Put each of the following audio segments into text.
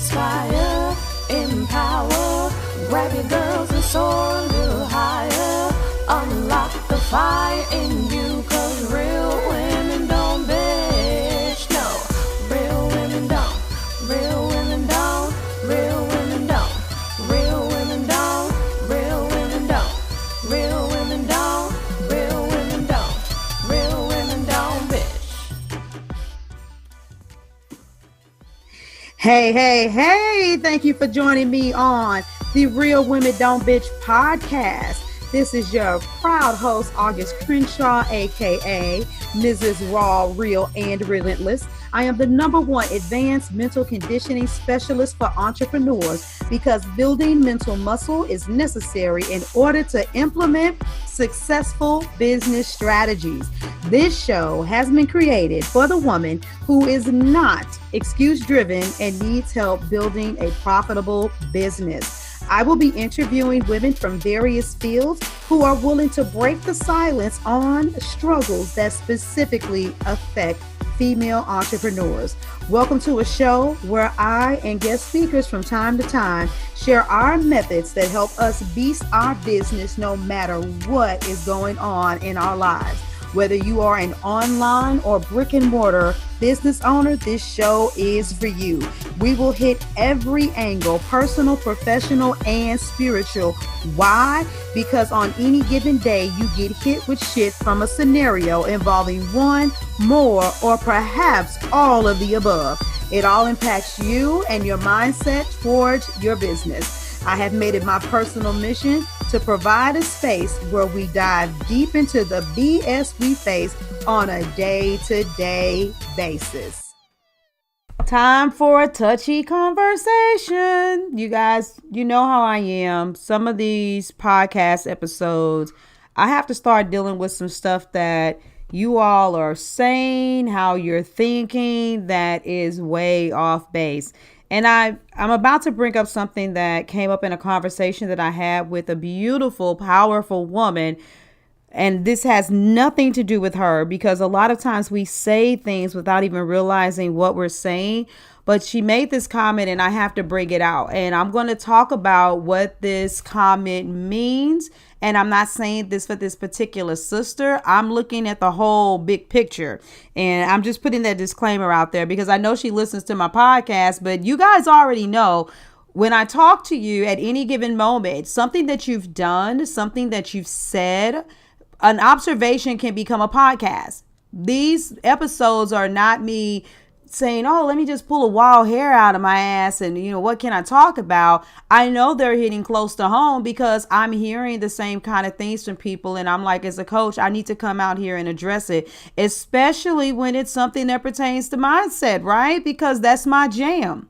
inspire, empower, grab your girls and soar a little higher. Unlock the fire in you, cause real women don't bitch, no. Real women don't, real women don't, real women don't, real women don't, real women don't, real women don't, real women don't, real women don't bitch. Hey, thank you for joining me on the Real Women Don't Bitch podcast. This is your proud host, August Crenshaw, aka Mrs. Raw, Real, and Relentless. I am the #1 advanced mental conditioning specialist for entrepreneurs because building mental muscle is necessary in order to implement successful business strategies. This show has been created for the woman who is not excuse-driven and needs help building a profitable business. I will be interviewing women from various fields who are willing to break the silence on struggles that specifically affect female entrepreneurs. Welcome to a show where I and guest speakers from time to time share our methods that help us beast our business no matter what is going on in our lives. Whether you are an online or brick and mortar business owner, this show is for you. We will hit every angle, personal, professional, and spiritual. Why? Because on any given day, you get hit with shit from a scenario involving one, more, or perhaps all of the above. It all impacts you and your mindset towards your business. I have made it my personal mission to provide a space where we dive deep into the BS we face on a day-to-day basis. Time for a touchy conversation. You guys, you know how I am. Some of these podcast episodes, I have to start dealing with some stuff that you all are saying, how you're thinking, that is way off base. And I'm about to bring up something that came up in a conversation that I had with a beautiful, powerful woman. And this has nothing to do with her because a lot of times we say things without even realizing what we're saying. But she made this comment and I have to bring it out. And I'm going to talk about what this comment means. And I'm not saying this for this particular sister. I'm looking at the whole big picture. And I'm just putting that disclaimer out there because I know she listens to my podcast. But you guys already know when I talk to you at any given moment, something that you've done, something that you've said, an observation can become a podcast. These episodes are not me saying, oh, let me just pull a wild hair out of my ass and, what can I talk about? I know they're hitting close to home because I'm hearing the same kind of things from people. And I'm like, as a coach, I need to come out here and address it, especially when it's something that pertains to mindset, right? Because that's my jam.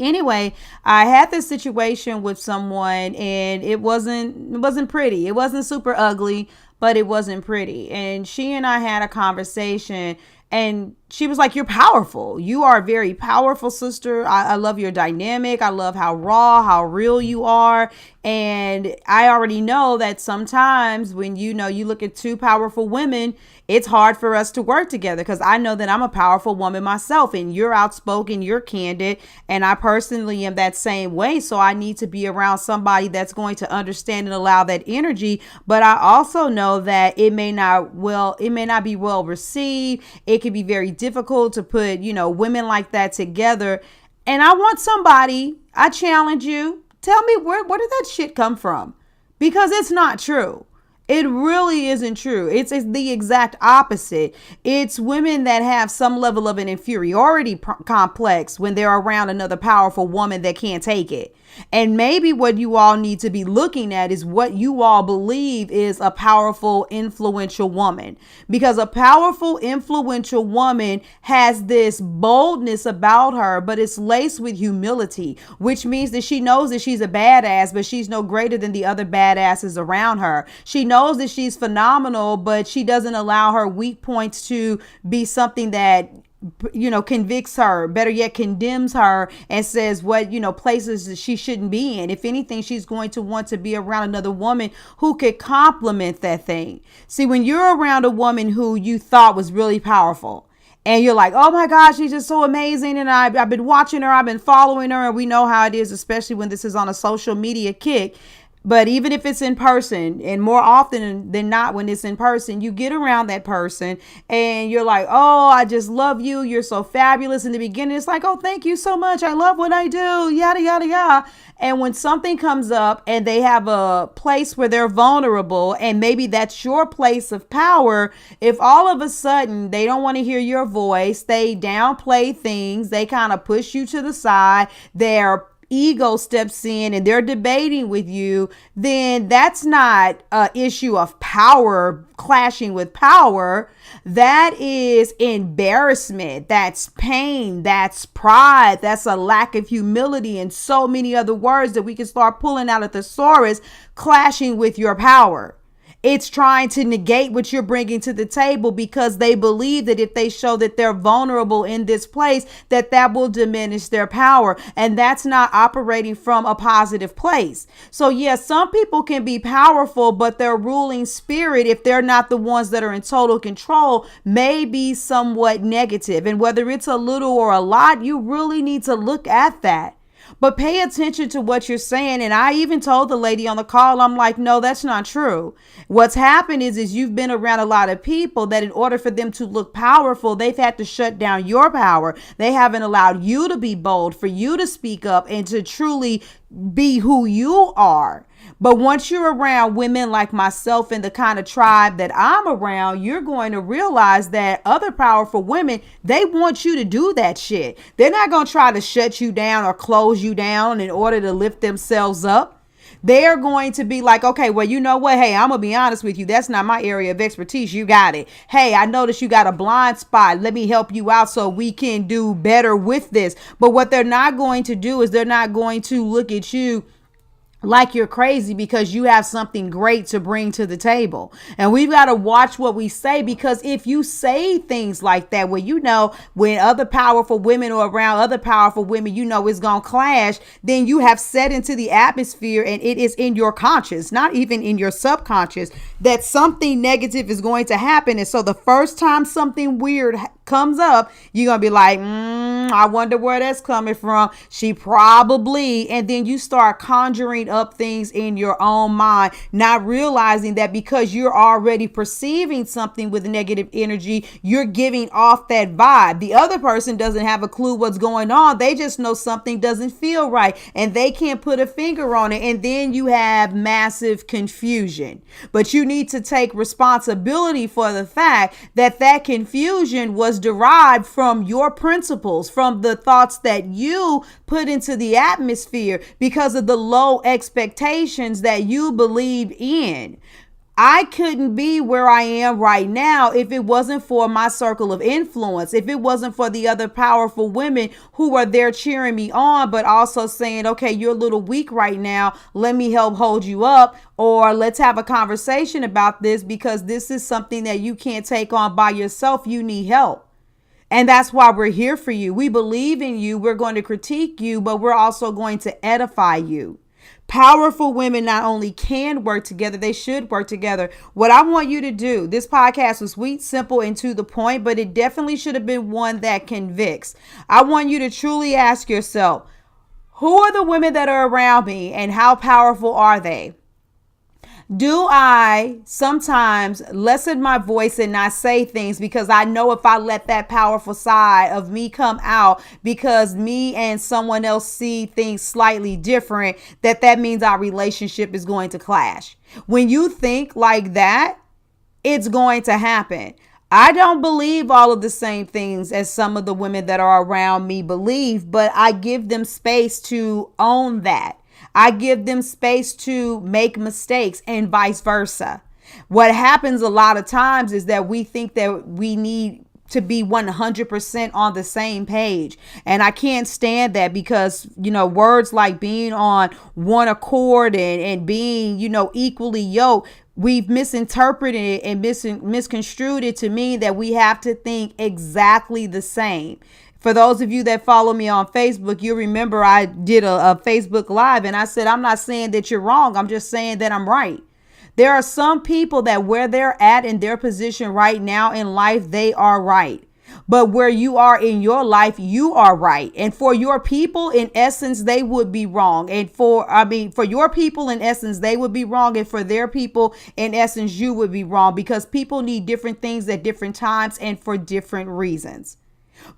Anyway, I had this situation with someone and it wasn't pretty. It wasn't super ugly, but it wasn't pretty. And she and I had a conversation and she was like, you're powerful. You are a very powerful sister. I love your dynamic. I love how raw, how real you are. And I already know that sometimes when you look at two powerful women, it's hard for us to work together because I know that I'm a powerful woman myself and you're outspoken, you're candid. And I personally am that same way. So I need to be around somebody that's going to understand and allow that energy. But I also know that it may not be well received. It can be very difficult to put, women like that together. And I want somebody, I challenge you, tell me where did that shit come from? Because it's not true. It really isn't true. It's the exact opposite. It's women that have some level of an inferiority complex when they're around another powerful woman that can't take it. And maybe what you all need to be looking at is what you all believe is a powerful, influential woman. Because a powerful, influential woman has this boldness about her, but it's laced with humility, which means that she knows that she's a badass, but she's no greater than the other badasses around her. She knows that she's phenomenal, but she doesn't allow her weak points to be something that convicts her, better yet condemns her and says what, places that she shouldn't be in. If anything, she's going to want to be around another woman who could complement that thing. See, when you're around a woman who you thought was really powerful And you're like, oh my gosh, she's just so amazing. And I've been watching her. I've been following her. And we know how it is, especially when this is on a social media kick. But even if it's in person, and more often than not, when it's in person, you get around that person and you're like, oh, I just love you. You're so fabulous. In the beginning, it's like, oh, thank you so much. I love what I do. Yada, yada, yada. And when something comes up and they have a place where they're vulnerable, and maybe that's your place of power, if all of a sudden they don't want to hear your voice, they downplay things, they kind of push you to the side, they're ego steps in and they're debating with you, then that's not an issue of power clashing with power. That is embarrassment. That's pain. That's pride. That's a lack of humility, and so many other words that we can start pulling out of the thesaurus, clashing with your power. It's trying to negate what you're bringing to the table, because they believe that if they show that they're vulnerable in this place, that will diminish their power. And that's not operating from a positive place. So yes, some people can be powerful, but their ruling spirit, if they're not the ones that are in total control, may be somewhat negative. And whether it's a little or a lot, you really need to look at that. But pay attention to what you're saying. And I even told the lady on the call, I'm like, no, that's not true. What's happened is you've been around a lot of people that in order for them to look powerful, they've had to shut down your power. They haven't allowed you to be bold, for you to speak up and to truly be who you are. But once you're around women like myself and the kind of tribe that I'm around, you're going to realize that other powerful women, they want you to do that shit. They're not going to try to shut you down or close you down in order to lift themselves up. They're going to be like, okay, well, you know what? Hey, I'm going to be honest with you. That's not my area of expertise. You got it. Hey, I noticed you got a blind spot. Let me help you out so we can do better with this. But what they're not going to do is they're not going to look at you like you're crazy because you have something great to bring to the table. And we've got to watch what we say, because if you say things like that, where, you know, when other powerful women or around other powerful women, you know, it's going to clash, then you have set into the atmosphere, and it is in your conscious, not even in your subconscious, that something negative is going to happen. And so the first time something weird comes up, you're going to be like, I wonder where that's coming from. She probably, and then you start conjuring up things in your own mind, not realizing that because you're already perceiving something with negative energy, you're giving off that vibe. The other person doesn't have a clue what's going on. They just know something doesn't feel right and they can't put a finger on it. And then you have massive confusion. But you need to take responsibility for the fact that that confusion was derived from your principles, from the thoughts that you put into the atmosphere because of the low expectations that you believe in. I couldn't be where I am right now if it wasn't for my circle of influence, if it wasn't for the other powerful women who are there cheering me on, but also saying, okay, you're a little weak right now. Let me help hold you up, or let's have a conversation about this because this is something that you can't take on by yourself. You need help. And that's why we're here for you. We believe in you. We're going to critique you, but we're also going to edify you. Powerful women not only can work together, they should work together. What I want you to do, this podcast was sweet, simple, and to the point, but it definitely should have been one that convicts. I want you to truly ask yourself, who are the women that are around me and how powerful are they? Do I sometimes lessen my voice and not say things because I know if I let that powerful side of me come out, because me and someone else see things slightly different, that means our relationship is going to clash? When you think like that, it's going to happen. I don't believe all of the same things as some of the women that are around me believe, but I give them space to own that. I give them space to make mistakes and vice versa. What happens a lot of times is that we think that we need to be 100% on the same page. And I can't stand that because, you know, words like being on one accord and being, you know, equally yoked, we've misinterpreted it and misconstrued it to mean that we have to think exactly the same. For those of you that follow me on Facebook, you remember I did a Facebook Live and I said, I'm not saying that you're wrong. I'm just saying that I'm right. There are some people that where they're at in their position right now in life, they are right. But where you are in your life, you are right. And for your people, in essence, they would be wrong. And for your people, in essence, they would be wrong. And for their people, in essence, you would be wrong, because people need different things at different times and for different reasons.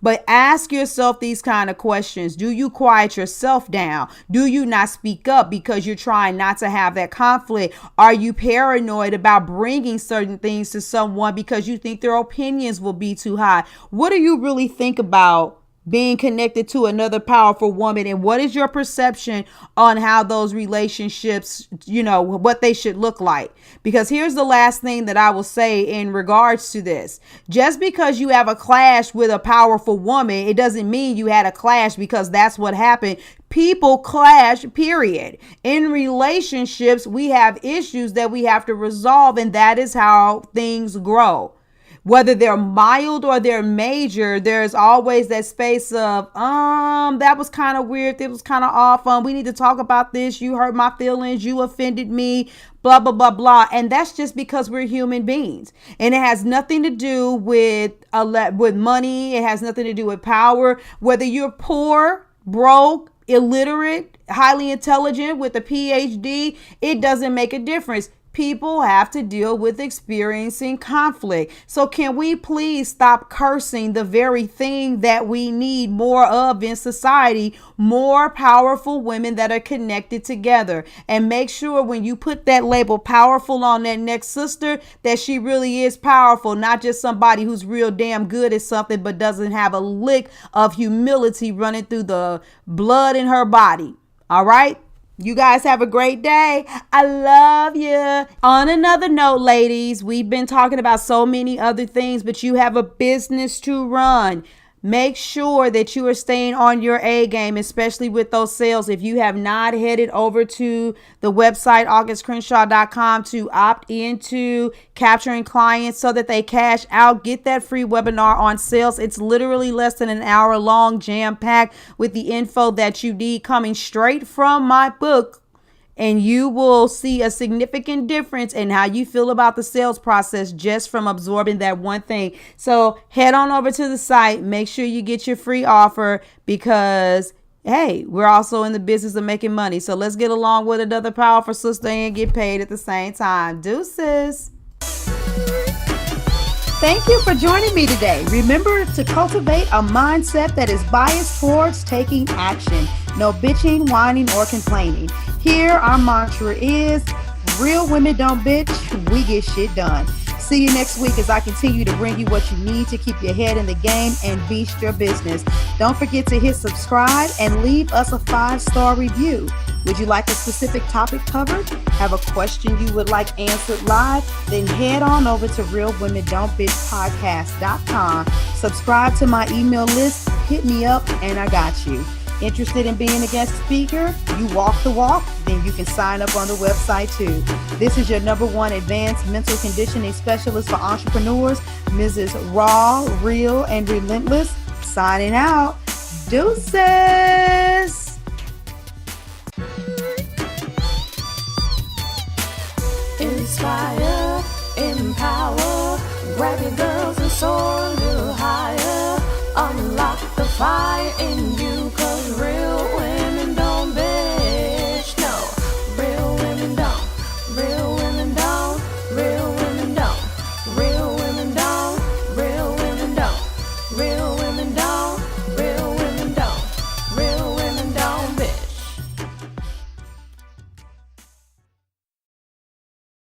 But ask yourself these kind of questions. Do you quiet yourself down? Do you not speak up because you're trying not to have that conflict? Are you paranoid about bringing certain things to someone because you think their opinions will be too high? What do you really think about being connected to another powerful woman? And what is your perception on how those relationships, what they should look like? Because here's the last thing that I will say in regards to this. Just because you have a clash with a powerful woman, it doesn't mean you had a clash because that's what happened. People clash, period. In relationships, we have issues that we have to resolve, and that is how things grow. Whether they're mild or they're major, there's always that space of, that was kind of weird. It was kind of off. We need to talk about this. You hurt my feelings. You offended me, blah, blah, blah, blah. And that's just because we're human beings. And it has nothing to do with money. It has nothing to do with power. Whether you're poor, broke, illiterate, highly intelligent with a PhD, it doesn't make a difference. People have to deal with experiencing conflict. So can we please stop cursing the very thing that we need more of in society? More powerful women that are connected together. And make sure when you put that label powerful on that next sister, that she really is powerful, not just somebody who's real damn good at something but doesn't have a lick of humility running through the blood in her body. All right? You guys have a great day. I love you. On another note, ladies, we've been talking about so many other things, but you have a business to run. Make sure that you are staying on your A game, especially with those sales. If you have not headed over to the website, augustcrenshaw.com, to opt into capturing clients so that they cash out, get that free webinar on sales. It's literally less than an hour long, jam-packed with the info that you need, coming straight from my book. And you will see a significant difference in how you feel about the sales process just from absorbing that one thing. So head on over to the site. Make sure you get your free offer, because, hey, we're also in the business of making money. So let's get along with another powerful sister and get paid at the same time. Deuces. Thank you for joining me today. Remember to cultivate a mindset that is biased towards taking action. No bitching, whining, or complaining. Here, our mantra is, real women don't bitch, we get shit done. See you next week as I continue to bring you what you need to keep your head in the game and beast your business. Don't forget to hit subscribe and leave us a 5-star review. Would you like a specific topic covered? Have a question you would like answered live? Then head on over to realwomen.don't bitch podcast.com. Subscribe to my email list, hit me up, and I got you. Interested in being a guest speaker? You walk the walk? Then you can sign up on the website too. This is your #1 advanced mental conditioning specialist for entrepreneurs, Mrs. Raw, Real, and Relentless, signing out. Deuces! Inspire, empower, grab your girls and soar.